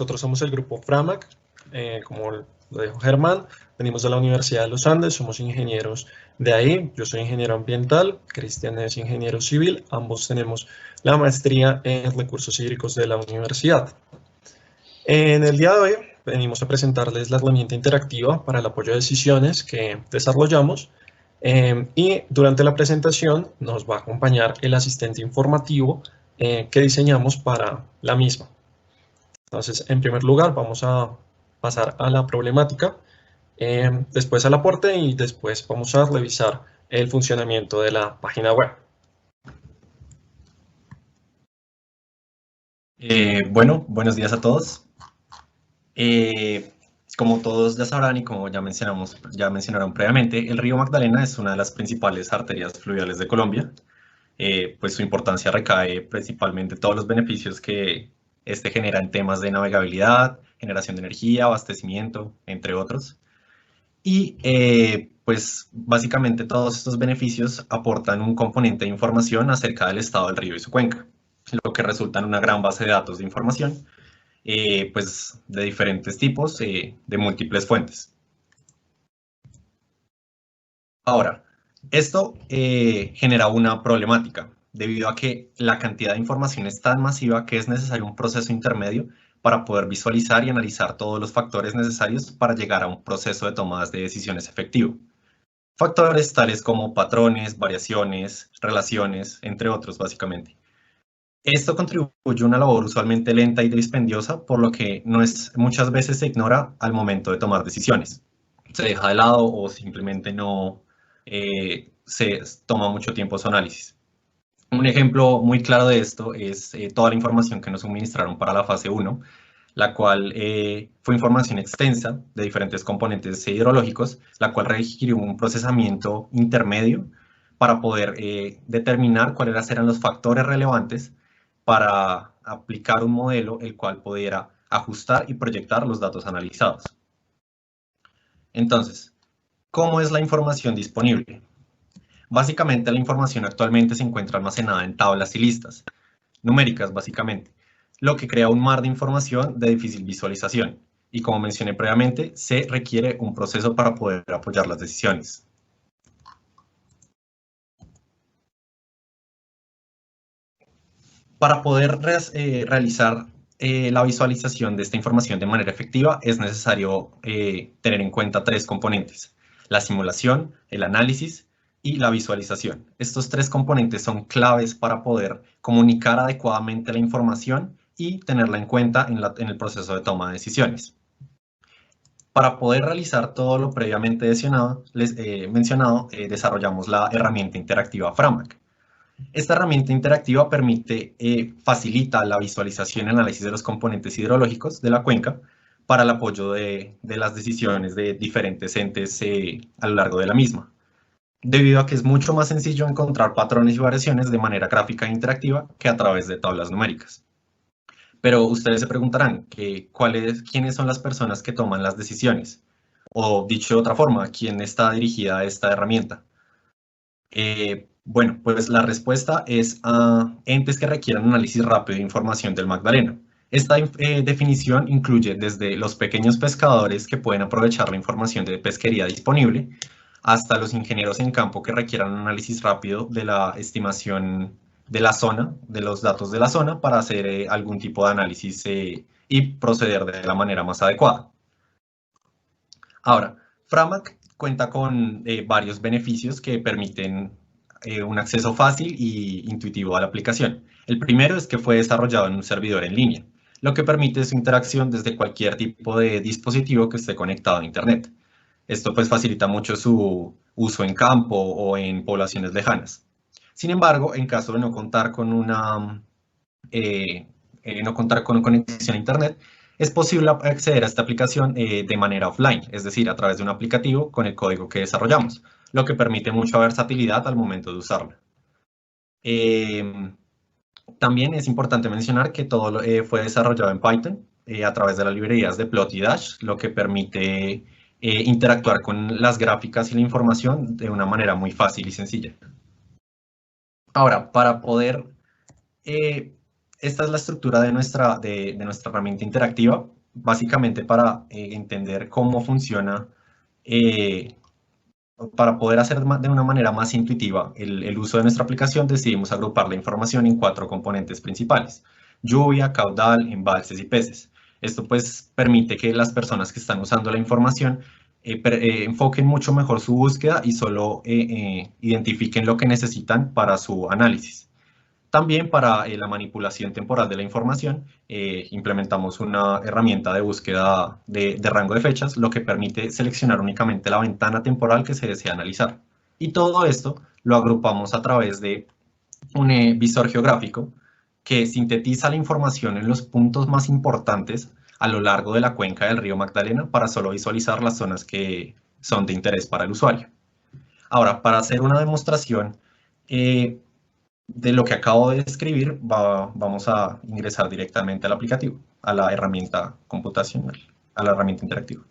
nosotros somos el grupo Framac, como lo dijo Germán, venimos de la Universidad de los Andes, somos ingenieros de ahí. Yo soy ingeniero ambiental, Cristian es ingeniero civil, ambos tenemos la maestría en recursos hídricos de la universidad. En el día de hoy venimos a presentarles la herramienta interactiva para el apoyo de decisiones que desarrollamos y durante la presentación nos va a acompañar el asistente informativo que diseñamos para la misma. Entonces, en primer lugar, vamos a pasar a la problemática, después al aporte y después vamos a revisar el funcionamiento de la página web. Bueno, buenos días a todos. Como todos ya sabrán y como ya mencionaron previamente, el río Magdalena es una de las principales arterias fluviales de Colombia. Pues su importancia recae principalmente en todos los beneficios que este genera en temas de navegabilidad, generación de energía, abastecimiento, entre otros. Y pues básicamente todos estos beneficios aportan un componente de información acerca del estado del río y su cuenca, lo que resulta en una gran base de datos de información pues de diferentes tipos, de múltiples fuentes. Ahora, esto genera una problemática, debido a que la cantidad de información es tan masiva que es necesario un proceso intermedio para poder visualizar y analizar todos los factores necesarios para llegar a un proceso de tomadas de decisiones efectivo. Factores tales como patrones, variaciones, relaciones, entre otros, básicamente. Esto contribuye a una labor usualmente lenta y dispendiosa, por lo que muchas veces se ignora al momento de tomar decisiones. Se deja de lado o simplemente no se toma mucho tiempo su análisis. Un ejemplo muy claro de esto es toda la información que nos suministraron para la fase 1, la cual fue información extensa de diferentes componentes hidrológicos, la cual requirió un procesamiento intermedio para poder determinar cuáles eran los factores relevantes para aplicar un modelo el cual pudiera ajustar y proyectar los datos analizados. Entonces, ¿cómo es la información disponible? Básicamente la información actualmente se encuentra almacenada en tablas y listas, numéricas básicamente, lo que crea un mar de información de difícil visualización. Y como mencioné previamente, se requiere un proceso para poder apoyar las decisiones. Para poder realizar la visualización de esta información de manera efectiva, es necesario tener en cuenta tres componentes: la simulación, el análisis y la visualización. Estos tres componentes son claves para poder comunicar adecuadamente la información y tenerla en cuenta en el proceso de toma de decisiones. Para poder realizar todo lo previamente mencionado, desarrollamos la herramienta interactiva Framac. Esta herramienta interactiva facilita la visualización y análisis de los componentes hidrológicos de la cuenca para el apoyo de las decisiones de diferentes entes a lo largo de la misma, debido a que es mucho más sencillo encontrar patrones y variaciones de manera gráfica e interactiva que a través de tablas numéricas. Pero ustedes se preguntarán quiénes son las personas que toman las decisiones, o dicho de otra forma, ¿quién está dirigida a esta herramienta? Bueno, pues la respuesta es a entes que requieran análisis rápido de información del Magdalena. Esta definición incluye desde los pequeños pescadores que pueden aprovechar la información de pesquería disponible, hasta los ingenieros en campo que requieran un análisis rápido de la estimación de la zona, de los datos de la zona, para hacer algún tipo de análisis y proceder de la manera más adecuada. Ahora, Framac cuenta con varios beneficios que permiten un acceso fácil e intuitivo a la aplicación. El primero es que fue desarrollado en un servidor en línea, lo que permite su interacción desde cualquier tipo de dispositivo que esté conectado a Internet. Esto pues facilita mucho su uso en campo o en poblaciones lejanas. Sin embargo, en caso de no contar con conexión a Internet, es posible acceder a esta aplicación de manera offline, es decir, a través de un aplicativo con el código que desarrollamos, lo que permite mucha versatilidad al momento de usarla. También es importante mencionar que todo fue desarrollado en Python a través de las librerías de Plot y Dash, lo que permite interactuar con las gráficas y la información de una manera muy fácil y sencilla. Ahora, para poder esta es la estructura de nuestra herramienta interactiva, básicamente para entender cómo funciona, para poder hacer de una manera más intuitiva el uso de nuestra aplicación, decidimos agrupar la información en 4 componentes principales: lluvia, caudal, embalses y peces. Esto pues permite que las personas que están usando la información enfoquen mucho mejor su búsqueda y solo identifiquen lo que necesitan para su análisis. También para la manipulación temporal de la información, implementamos una herramienta de búsqueda de rango de fechas, lo que permite seleccionar únicamente la ventana temporal que se desea analizar. Y todo esto lo agrupamos a través de un visor geográfico que sintetiza la información en los puntos más importantes a lo largo de la cuenca del río Magdalena para solo visualizar las zonas que son de interés para el usuario. Ahora, para hacer una demostración de lo que acabo de describir, vamos a ingresar directamente al aplicativo, a la herramienta computacional, a la herramienta interactiva.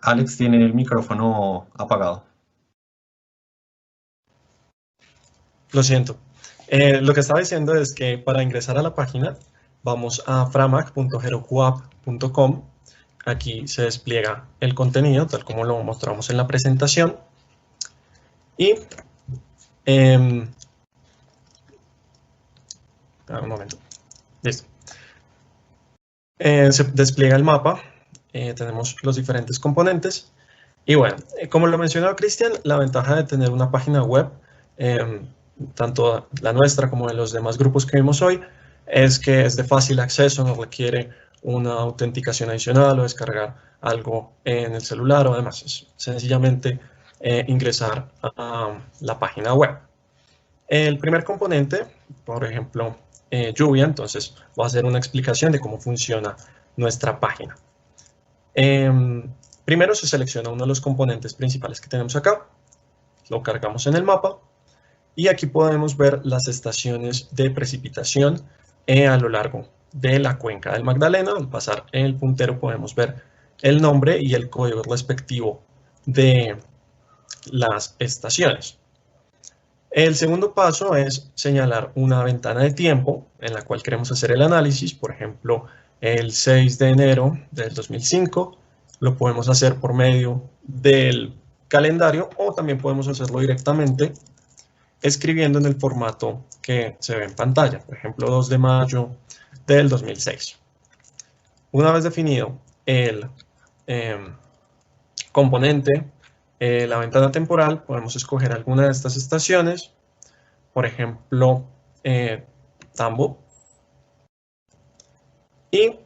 Alex tiene el micrófono apagado. Lo siento. Lo que estaba diciendo es que para ingresar a la página vamos a framac.herokuapp.com. Aquí se despliega el contenido tal como lo mostramos en la presentación. Y un momento. Listo. Se despliega el mapa. Tenemos los diferentes componentes. Y bueno, como lo mencionaba Cristian, la ventaja de tener una página web, tanto la nuestra como de los demás grupos que vimos hoy, es que es de fácil acceso, no requiere una autenticación adicional o descargar algo en el celular o demás. Es sencillamente ingresar a la página web. El primer componente, por ejemplo, lluvia, entonces va a hacer una explicación de cómo funciona nuestra página. Primero se selecciona uno de los componentes principales que tenemos acá, lo cargamos en el mapa y aquí podemos ver las estaciones de precipitación a lo largo de la cuenca del Magdalena. Al pasar el puntero podemos ver el nombre y el código respectivo de las estaciones. El segundo paso es señalar una ventana de tiempo en la cual queremos hacer el análisis, por ejemplo, el 6 de enero del 2005, lo podemos hacer por medio del calendario o también podemos hacerlo directamente escribiendo en el formato que se ve en pantalla, por ejemplo, 2 de mayo del 2006. Una vez definido el componente, la ventana temporal, podemos escoger alguna de estas estaciones, por ejemplo, Tambo. Y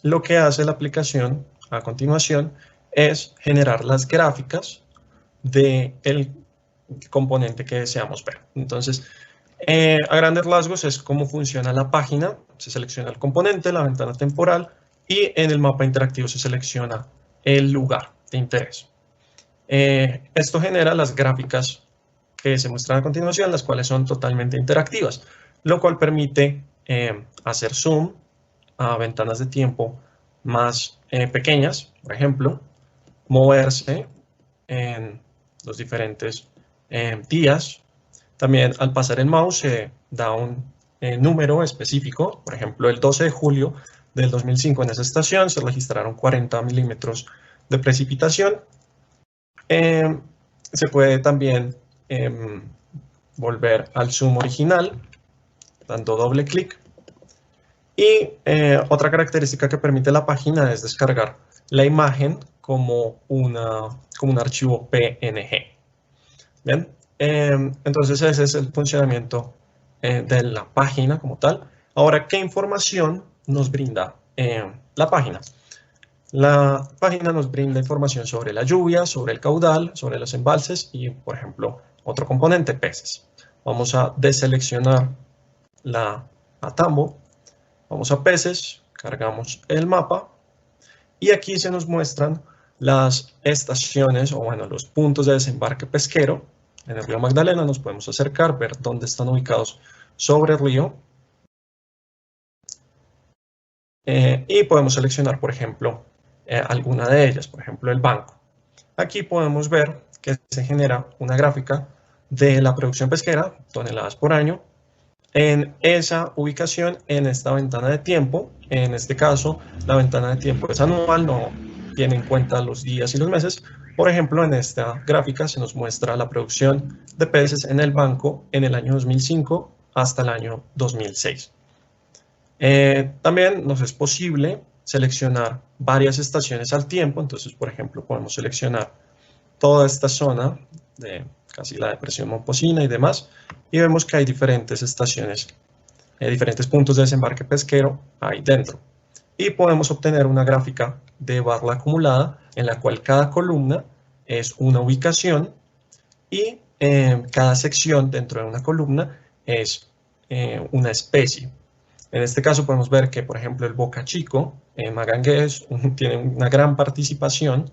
lo que hace la aplicación a continuación es generar las gráficas del componente que deseamos ver. Entonces, a grandes rasgos es cómo funciona la página. Se selecciona el componente, la ventana temporal y en el mapa interactivo se selecciona el lugar de interés. Esto genera las gráficas que se muestran a continuación, las cuales son totalmente interactivas, lo cual permite hacer zoom a ventanas de tiempo más pequeñas, por ejemplo, moverse en los diferentes días. También al pasar el mouse se da un número específico, por ejemplo, el 12 de julio del 2005 en esa estación se registraron 40 milímetros de precipitación. Se puede también volver al zoom original dando doble clic. Y otra característica que permite la página es descargar la imagen como un archivo PNG. Bien, entonces ese es el funcionamiento de la página como tal. Ahora, ¿qué información nos brinda la página? La página nos brinda información sobre la lluvia, sobre el caudal, sobre los embalses y, por ejemplo, otro componente, peces. Vamos a deseleccionar a tambo, vamos a peces, cargamos el mapa y aquí se nos muestran las estaciones o bueno, los puntos de desembarque pesquero. En el río Magdalena nos podemos acercar, ver dónde están ubicados sobre el río. Y podemos seleccionar, por ejemplo, alguna de ellas, por ejemplo, el banco. Aquí podemos ver que se genera una gráfica de la producción pesquera, toneladas por año, en esa ubicación, en esta ventana de tiempo. En este caso, la ventana de tiempo es anual, no tiene en cuenta los días y los meses. Por ejemplo, en esta gráfica se nos muestra la producción de peces en el banco en el año 2005 hasta el año 2006. También nos es posible seleccionar varias estaciones al tiempo. Entonces, por ejemplo, podemos seleccionar toda esta zona de casi la depresión Momposina y demás, y vemos que hay diferentes estaciones, diferentes puntos de desembarque pesquero ahí dentro. Y podemos obtener una gráfica de barra acumulada en la cual cada columna es una ubicación y cada sección dentro de una columna es una especie. En este caso podemos ver que, por ejemplo, el Boca Chico, Magangués, tiene una gran participación.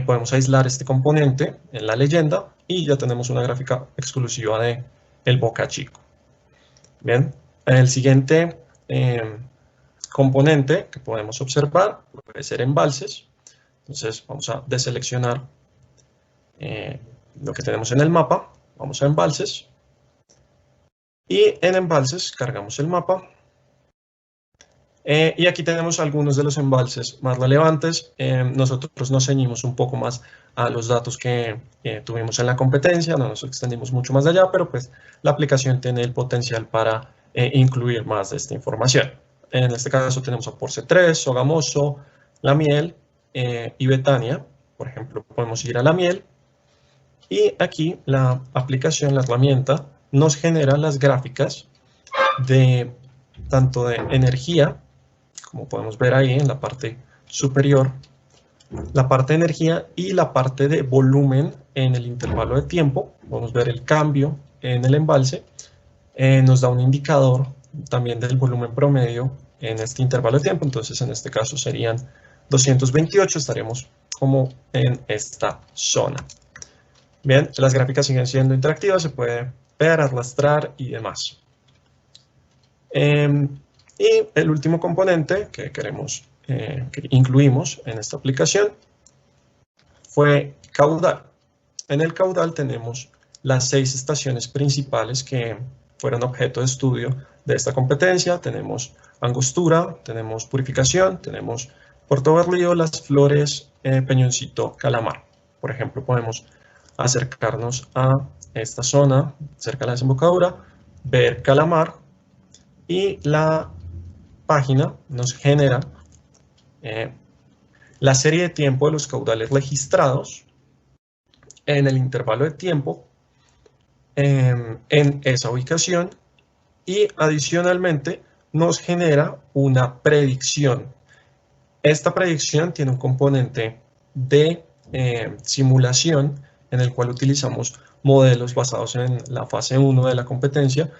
Podemos aislar este componente en la leyenda y ya tenemos una gráfica exclusiva de el Boca Chico. Bien, el siguiente componente que podemos observar puede ser embalses. Entonces vamos a deseleccionar lo que tenemos en el mapa. Vamos a embalses. Y en embalses cargamos el mapa. Y aquí tenemos algunos de los embalses más relevantes. Nosotros nos ceñimos un poco más a los datos que tuvimos en la competencia, no nos extendimos mucho más allá, pero pues la aplicación tiene el potencial para incluir más de esta información. En este caso tenemos a Porce 3, Sogamoso, La Miel y Betania. Por ejemplo, podemos ir a La Miel y aquí la aplicación, la herramienta, nos genera las gráficas de tanto de energía, como podemos ver ahí en la parte superior, la parte de energía y la parte de volumen en el intervalo de tiempo. Podemos ver el cambio en el embalse. Nos da un indicador también del volumen promedio en este intervalo de tiempo. Entonces, en este caso serían 228, estaremos como en esta zona. Bien, las gráficas siguen siendo interactivas, se puede ver, arrastrar y demás. Y el último componente que que incluimos en esta aplicación fue caudal. En el caudal tenemos las 6 estaciones principales que fueron objeto de estudio de esta competencia. Tenemos Angostura, tenemos Purificación, tenemos Puerto Berrío, Las Flores, Peñoncito, Calamar. Por ejemplo, podemos acercarnos a esta zona cerca de la desembocadura, ver Calamar y la página nos genera la serie de tiempo de los caudales registrados en el intervalo de tiempo en esa ubicación y adicionalmente nos genera una predicción. Esta predicción tiene un componente de simulación en el cual utilizamos modelos basados en la fase 1 de la competencia,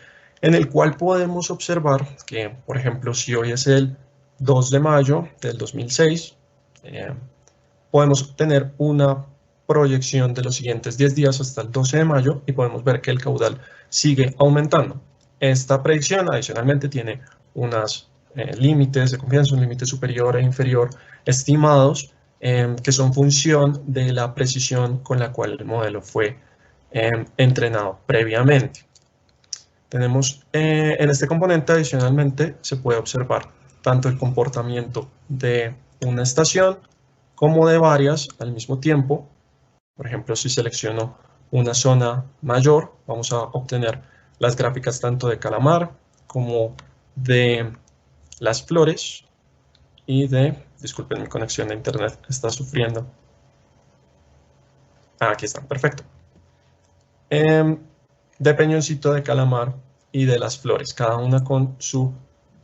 en el cual podemos observar que, por ejemplo, si hoy es el 2 de mayo del 2006, podemos tener una proyección de los siguientes 10 días hasta el 12 de mayo y podemos ver que el caudal sigue aumentando. Esta predicción adicionalmente tiene unos límites de confianza, un límite superior e inferior estimados que son función de la precisión con la cual el modelo fue entrenado previamente. Tenemos en este componente adicionalmente se puede observar tanto el comportamiento de una estación como de varias al mismo tiempo. Por ejemplo, si selecciono una zona mayor, vamos a obtener las gráficas tanto de Calamar como de Las Flores y de, disculpen, mi conexión de internet está sufriendo. Aquí están, perfecto. De Peñoncito, de Calamar y de Las Flores, cada una con su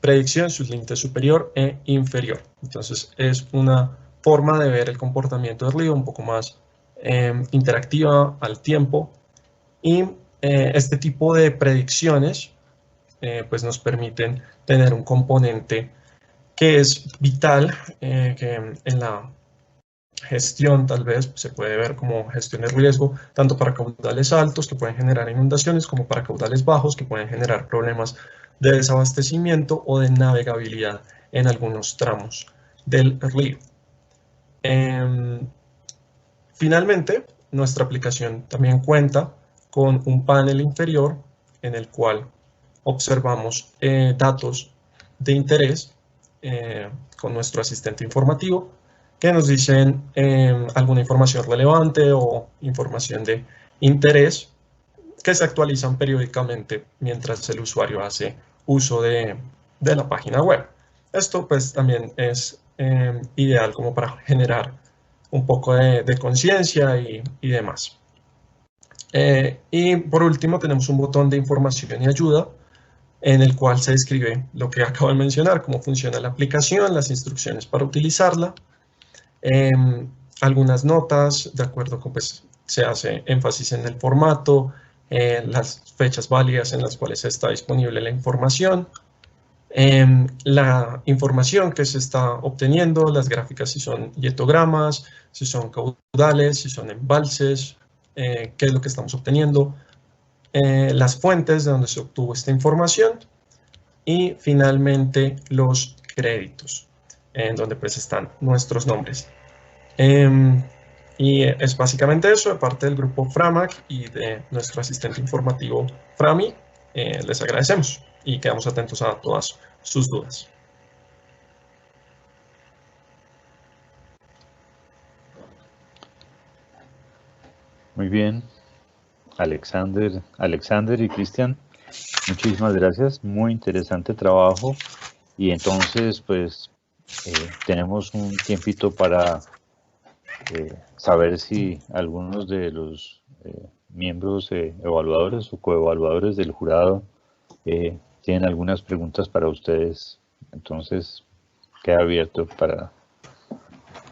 predicción, su límite superior e inferior. Entonces es una forma de ver el comportamiento del río un poco más interactiva al tiempo y este tipo de predicciones pues nos permiten tener un componente que es vital, que en la gestión tal vez se puede ver como gestión de riesgo, tanto para caudales altos que pueden generar inundaciones, como para caudales bajos que pueden generar problemas de desabastecimiento o de navegabilidad en algunos tramos del río. Finalmente, nuestra aplicación también cuenta con un panel inferior en el cual observamos datos de interés con nuestro asistente informativo que nos dicen alguna información relevante o información de interés que se actualizan periódicamente mientras el usuario hace uso de la página web. Esto pues también es ideal como para generar un poco de conciencia y demás. Y por último tenemos un botón de información y ayuda en el cual se describe lo que acabo de mencionar, cómo funciona la aplicación, las instrucciones para utilizarla, algunas notas, de acuerdo con pues se hace énfasis en el formato, las fechas válidas en las cuales está disponible la información, la información que se está obteniendo, las gráficas si son hietogramas, si son caudales, si son embalses, qué es lo que estamos obteniendo, las fuentes de donde se obtuvo esta información y finalmente los créditos, en donde pues están nuestros nombres. Y es básicamente eso, de parte del grupo Framac y de nuestro asistente informativo Frami, les agradecemos y quedamos atentos a todas sus dudas. Muy bien, Alexander y Cristian, muchísimas gracias, muy interesante trabajo. Y entonces, pues, tenemos un tiempito para saber si algunos de los miembros evaluadores o coevaluadores del jurado tienen algunas preguntas para ustedes. Entonces, queda abierto para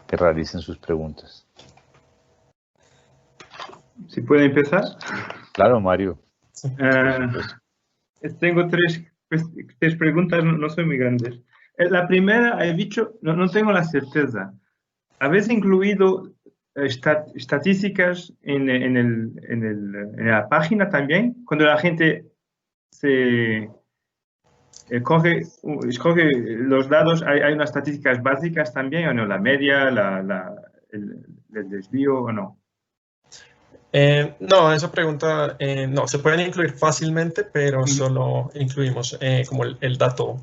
que realicen sus preguntas. ¿Si puede empezar? Claro, Mario. Tengo tres preguntas, no son muy grandes. La primera, he dicho, no tengo la certeza. ¿Habéis incluido estadísticas en la página también? Cuando la gente escoge los datos, ¿hay unas estadísticas básicas también o no? ¿La media, el desvío o no? No, esa pregunta no, se pueden incluir fácilmente, pero solo incluimos como el dato.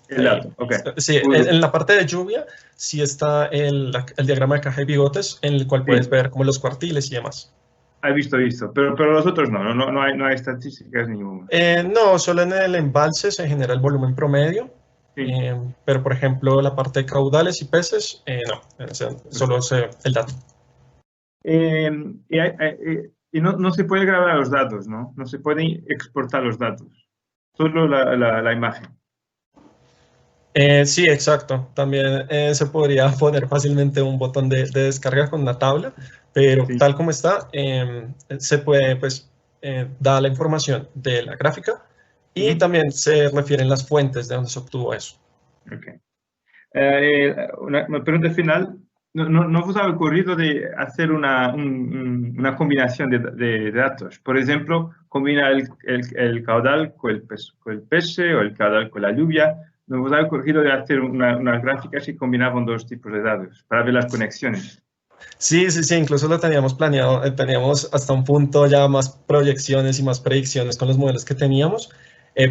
El dato, ok. Sí, en la parte de lluvia sí está el diagrama de caja y bigotes, en el cual puedes ver como los cuartiles y demás. He visto, pero los otros no hay estadísticas ninguna. No, solo en el embalse se genera el volumen promedio, Sí. pero por ejemplo la parte de caudales y peces, no, solo es el dato. Y no se puede grabar los datos, ¿no? No se pueden exportar los datos, solo la imagen. Sí, exacto. También se podría poner fácilmente un botón de descarga con una tabla, pero sí, tal como está, se puede, pues, dar la información de la gráfica y también se refieren las fuentes de donde se obtuvo eso. Okay. Una pregunta final. ¿No os ha ocurrido de hacer una combinación de datos? Por ejemplo, combinar el caudal con el pese o el caudal con la lluvia. ¿No os ha ocurrido de hacer unas gráficas y combinaban dos tipos de datos para ver las conexiones? Sí, incluso lo teníamos planeado, teníamos hasta un punto ya más proyecciones y más predicciones con los modelos que teníamos.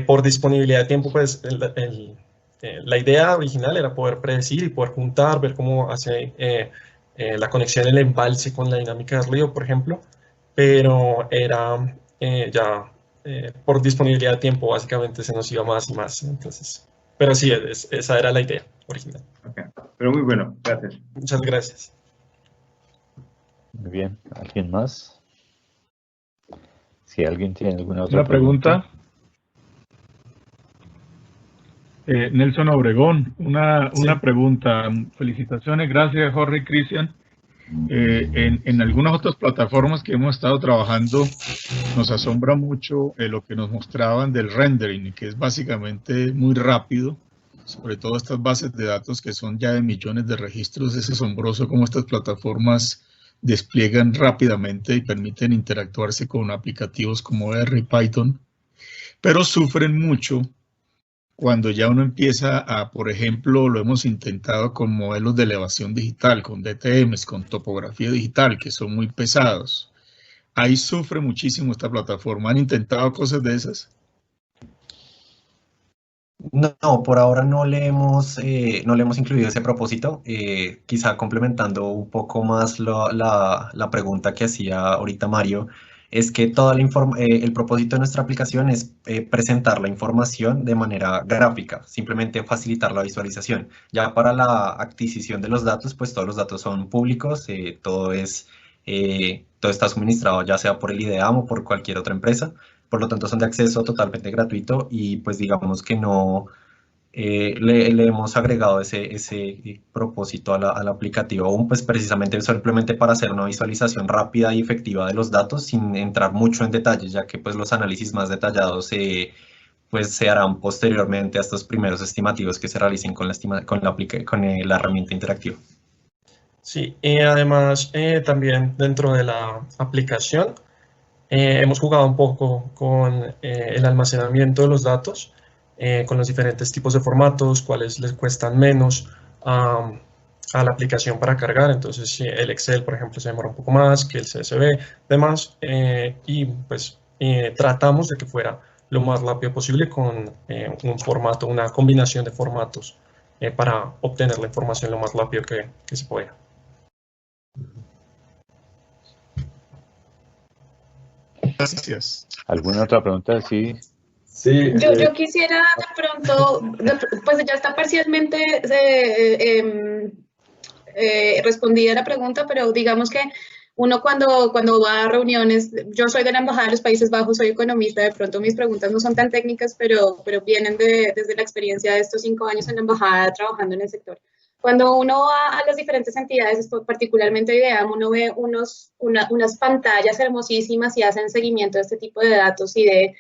Por disponibilidad de tiempo, pues la idea original era poder predecir y poder juntar, ver cómo hace la conexión del embalse con la dinámica del río, por ejemplo, pero era por disponibilidad de tiempo básicamente se nos iba más y más, entonces, pero sí, esa era la idea original. Okay. Pero muy bueno, gracias. Muchas gracias. Muy bien, ¿alguien más? Si alguien tiene alguna otra pregunta. Nelson Obregón, una pregunta. Felicitaciones, gracias Jorge y Cristian. En algunas otras plataformas que hemos estado trabajando, nos asombra mucho lo que nos mostraban del rendering, que es básicamente muy rápido, sobre todo estas bases de datos que son ya de millones de registros. Es asombroso cómo estas plataformas despliegan rápidamente y permiten interactuarse con aplicativos como R y Python, pero sufren mucho cuando ya uno empieza a, por ejemplo, lo hemos intentado con modelos de elevación digital, con DTMs, con topografía digital, que son muy pesados. Ahí sufre muchísimo esta plataforma. ¿Han intentado cosas de esas? No, por ahora no le hemos incluido ese propósito. Quizá complementando un poco más la pregunta que hacía ahorita Mario, es que el propósito de nuestra aplicación es presentar la información de manera gráfica, simplemente facilitar la visualización. Ya para la adquisición de los datos, pues todos los datos son públicos, todo está suministrado ya sea por el IDEAM o por cualquier otra empresa. Por lo tanto son de acceso totalmente gratuito y pues digamos que no le hemos agregado ese propósito al aplicativo aún, pues precisamente simplemente para hacer una visualización rápida y efectiva de los datos sin entrar mucho en detalles, ya que pues los análisis más detallados pues se harán posteriormente a estos primeros estimativos que se realicen con la herramienta interactiva. Sí, y además también dentro de la aplicación hemos jugado un poco con el almacenamiento de los datos, con los diferentes tipos de formatos, cuáles les cuestan menos a la aplicación para cargar. Entonces, si el Excel, por ejemplo, se demora un poco más que el CSV, demás, y pues tratamos de que fuera lo más rápido posible con un formato, una combinación de formatos para obtener la información lo más rápido que se pueda. Gracias. ¿Alguna otra pregunta? Sí. Sí, yo quisiera de pronto, pues ya está parcialmente respondida la pregunta, pero digamos que uno cuando va a reuniones, yo soy de la Embajada de los Países Bajos, soy economista, de pronto mis preguntas no son tan técnicas, pero vienen desde la experiencia de estos 5 años en la Embajada trabajando en el sector. Cuando uno va a las diferentes entidades, particularmente IDEAM, uno ve unas pantallas hermosísimas y hacen seguimiento de este tipo de datos y de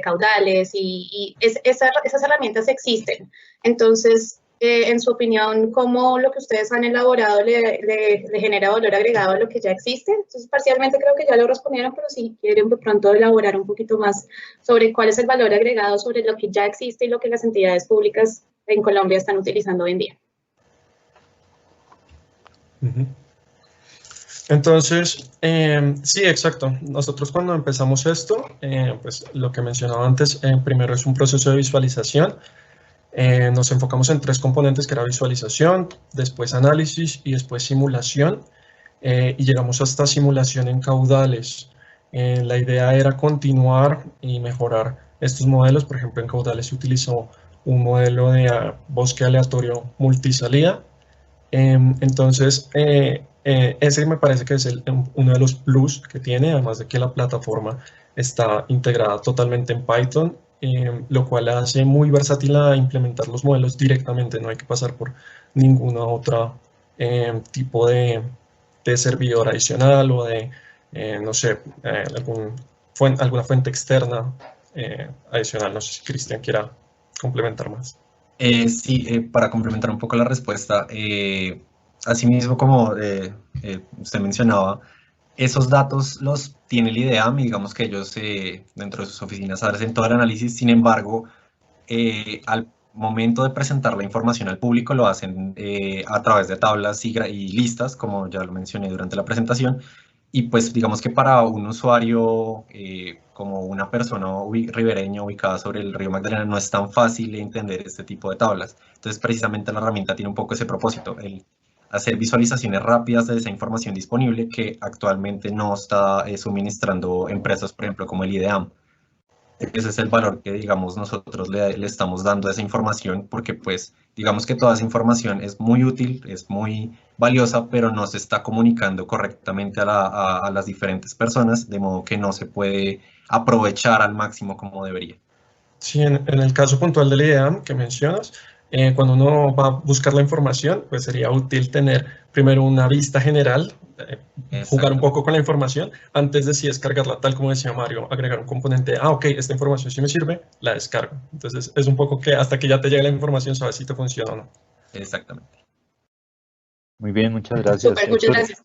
caudales, y esas herramientas existen. Entonces, en su opinión, ¿cómo lo que ustedes han elaborado le genera valor agregado a lo que ya existe? Entonces, parcialmente creo que ya lo respondieron, pero si quieren de pronto elaborar un poquito más sobre cuál es el valor agregado sobre lo que ya existe y lo que las entidades públicas en Colombia están utilizando hoy en día. Entonces, sí, exacto. Nosotros cuando empezamos esto, pues lo que mencionaba antes, primero es un proceso de visualización. Nos enfocamos en 3 componentes, que era visualización, después análisis y después simulación. Y llegamos hasta simulación en caudales. La idea era continuar y mejorar estos modelos. Por ejemplo, en caudales se utilizó un modelo de bosque aleatorio multisalida. Entonces, ese me parece que es uno de los plus que tiene, además de que la plataforma está integrada totalmente en Python, lo cual hace muy versátil a implementar los modelos directamente. No hay que pasar por ninguna otra tipo de servidor adicional o de, no sé, alguna fuente externa adicional. No sé si Cristian quiera complementar más. Sí, para complementar un poco la respuesta, asimismo, como usted mencionaba, esos datos los tiene el IDEAM y digamos que ellos dentro de sus oficinas hacen todo el análisis. Sin embargo, al momento de presentar la información al público lo hacen a través de tablas y listas, como ya lo mencioné durante la presentación. Y pues digamos que para un usuario como una persona ribereña ubicada sobre el río Magdalena no es tan fácil entender este tipo de tablas. Entonces precisamente la herramienta tiene un poco ese propósito, el hacer visualizaciones rápidas de esa información disponible que actualmente no está suministrando empresas, por ejemplo, como el IDEAM. Ese es el valor que, digamos, nosotros le estamos dando a esa información, porque pues digamos que toda esa información es muy útil, es muy valiosa, pero no se está comunicando correctamente a las diferentes personas, de modo que no se puede aprovechar al máximo como debería. Sí, en el caso puntual del IDEAM que mencionas, Cuando uno va a buscar la información, pues sería útil tener primero una vista general, jugar un poco con la información, antes de sí descargarla, tal como decía Mario, agregar un componente, ok, esta información sí me sirve, la descargo. Entonces es un poco que hasta que ya te llegue la información sabes si te funciona o no. Exactamente. Muy bien, muchas gracias. Súper, muchas gracias.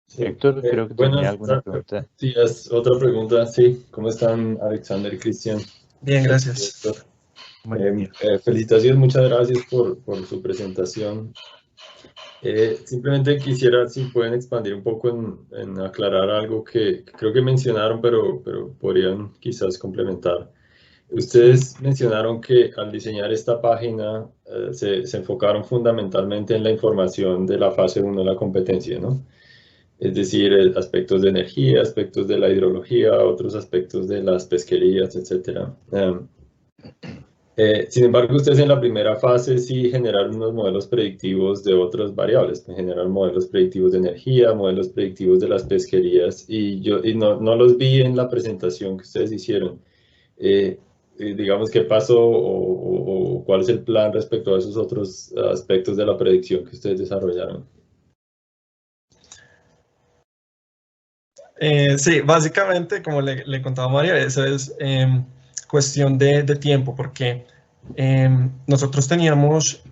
Sí. Héctor, creo que tenía alguna pregunta. Sí, es otra pregunta. Sí, ¿cómo están Alexander y Cristian? Bien, gracias. Felicitaciones, muchas gracias por su presentación. Simplemente quisiera, si pueden expandir un poco en aclarar algo que creo que mencionaron, pero podrían quizás complementar. Ustedes mencionaron que al diseñar esta página se enfocaron fundamentalmente en la información de la fase 1 de la competencia, ¿no? Es decir, aspectos de energía, aspectos de la hidrología, otros aspectos de las pesquerías, etc. Sin embargo, ustedes en la primera fase sí generaron unos modelos predictivos de otras variables, generaron modelos predictivos de energía, modelos predictivos de las pesquerías, y no los vi en la presentación que ustedes hicieron. Digamos, ¿qué pasó o cuál es el plan respecto a esos otros aspectos de la predicción que ustedes desarrollaron? Sí, básicamente, como le contaba Mario, eso es cuestión de tiempo, porque nosotros teníamos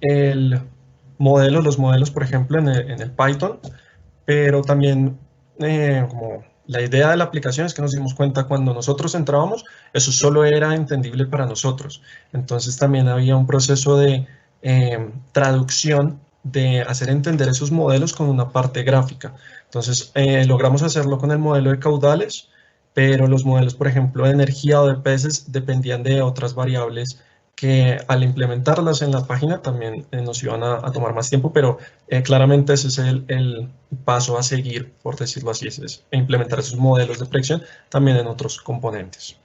los modelos, por ejemplo, en el Python, pero también como la idea de la aplicación es que nos dimos cuenta cuando nosotros entrábamos, eso solo era entendible para nosotros. Entonces también había un proceso de traducción, de hacer entender esos modelos con una parte gráfica. Entonces logramos hacerlo con el modelo de caudales, pero los modelos, por ejemplo, de energía o de peces dependían de otras variables que al implementarlas en la página también nos iban a tomar más tiempo, pero claramente ese es el paso a seguir, por decirlo así, es implementar esos modelos de predicción también en otros componentes.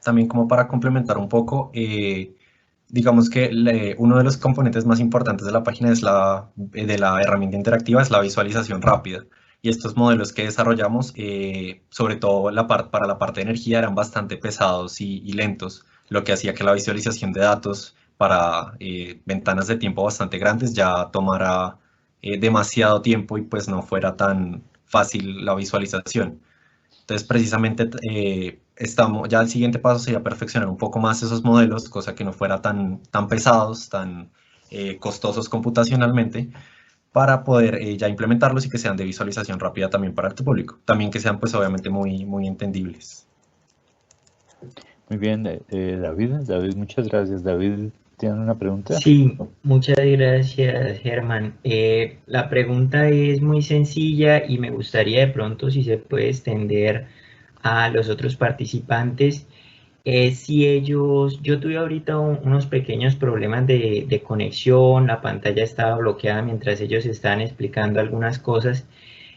También como para complementar un poco, digamos que uno de los componentes más importantes de la página de la herramienta interactiva es la visualización rápida. Y estos modelos que desarrollamos, sobre todo para la parte de energía, eran bastante pesados y lentos, lo que hacía que la visualización de datos para ventanas de tiempo bastante grandes ya tomara demasiado tiempo y pues no fuera tan fácil la visualización. Entonces, precisamente, ya el siguiente paso sería perfeccionar un poco más esos modelos, cosa que no fuera tan pesados, tan costosos computacionalmente, para poder ya implementarlos y que sean de visualización rápida también para el público. También que sean, pues, obviamente muy entendibles. Muy bien, David, muchas gracias. David, ¿tienen una pregunta? Sí, muchas gracias, Germán. La pregunta es muy sencilla y me gustaría de pronto si se puede extender a los otros participantes. Yo tuve ahorita unos pequeños problemas de conexión, la pantalla estaba bloqueada mientras ellos estaban explicando algunas cosas.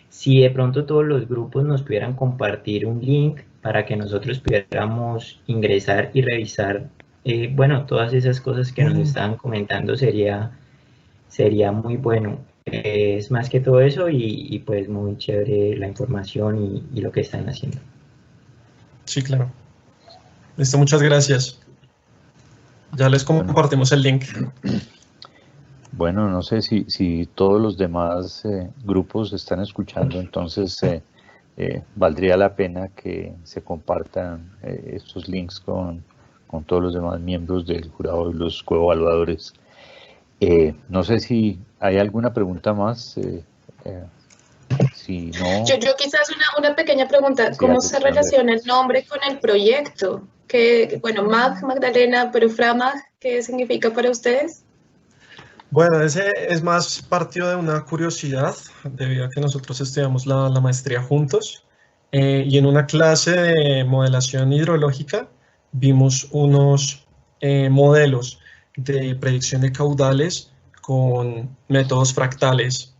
Si de pronto todos los grupos nos pudieran compartir un link para que nosotros pudiéramos ingresar y revisar, bueno, todas esas cosas que nos estaban comentando sería muy bueno. Es más que todo eso y pues muy chévere la información y lo que están haciendo. Sí, claro. Listo, muchas gracias. Ya les compartimos el link. Bueno, no sé si todos los demás grupos están escuchando, entonces valdría la pena que se compartan estos links con todos los demás miembros del jurado y los coevaluadores. No sé si hay alguna pregunta más. Si no... Yo quizás una pequeña pregunta. ¿Cómo se relaciona el nombre con el proyecto? Bueno, Magdalena, pero Framag, ¿qué significa para ustedes? Bueno, ese es más partido de una curiosidad, debido a que nosotros estudiamos la maestría juntos, y en una clase de modelación hidrológica vimos unos modelos de predicción de caudales con métodos fractales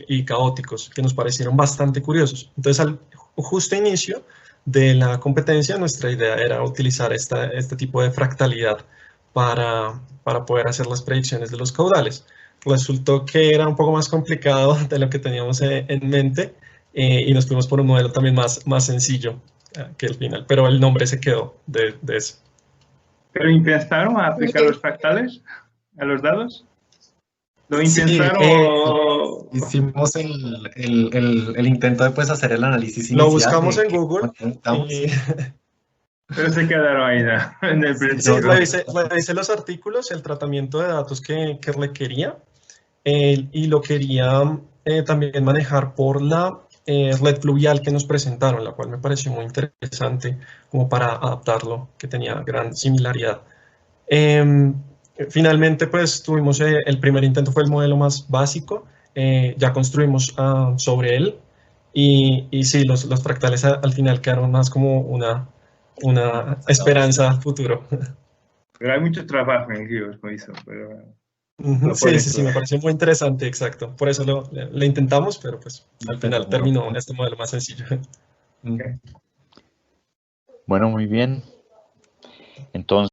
y caóticos que nos parecieron bastante curiosos. Entonces, al justo inicio de la competencia, nuestra idea era utilizar este tipo de fractalidad para poder hacer las predicciones de los caudales. Resultó que era un poco más complicado de lo que teníamos en mente y nos fuimos por un modelo también más sencillo que el final, pero el nombre se quedó de eso. ¿Pero intentaron aplicar los fractales? a los dados? ¿Lo Sí, intentaron? hicimos el intento de pues, hacer el análisis Lo inicial. buscamos en Google. Pero se quedaron ahí en el Sí, principio. revisé los artículos, el tratamiento de datos que requería y lo quería también manejar por la red fluvial que nos presentaron, la cual me pareció muy interesante como para adaptarlo, que tenía gran similaridad. Finalmente, pues tuvimos el primer intento fue el modelo más básico, ya construimos sobre él y sí, los fractales al final quedaron más como una esperanza al futuro. Pero hay mucho trabajo en GIOS con eso. Pero, sí, me pareció muy interesante, exacto. Por eso lo intentamos, pero pues al final terminó este modelo más sencillo. Bueno, muy bien. Entonces,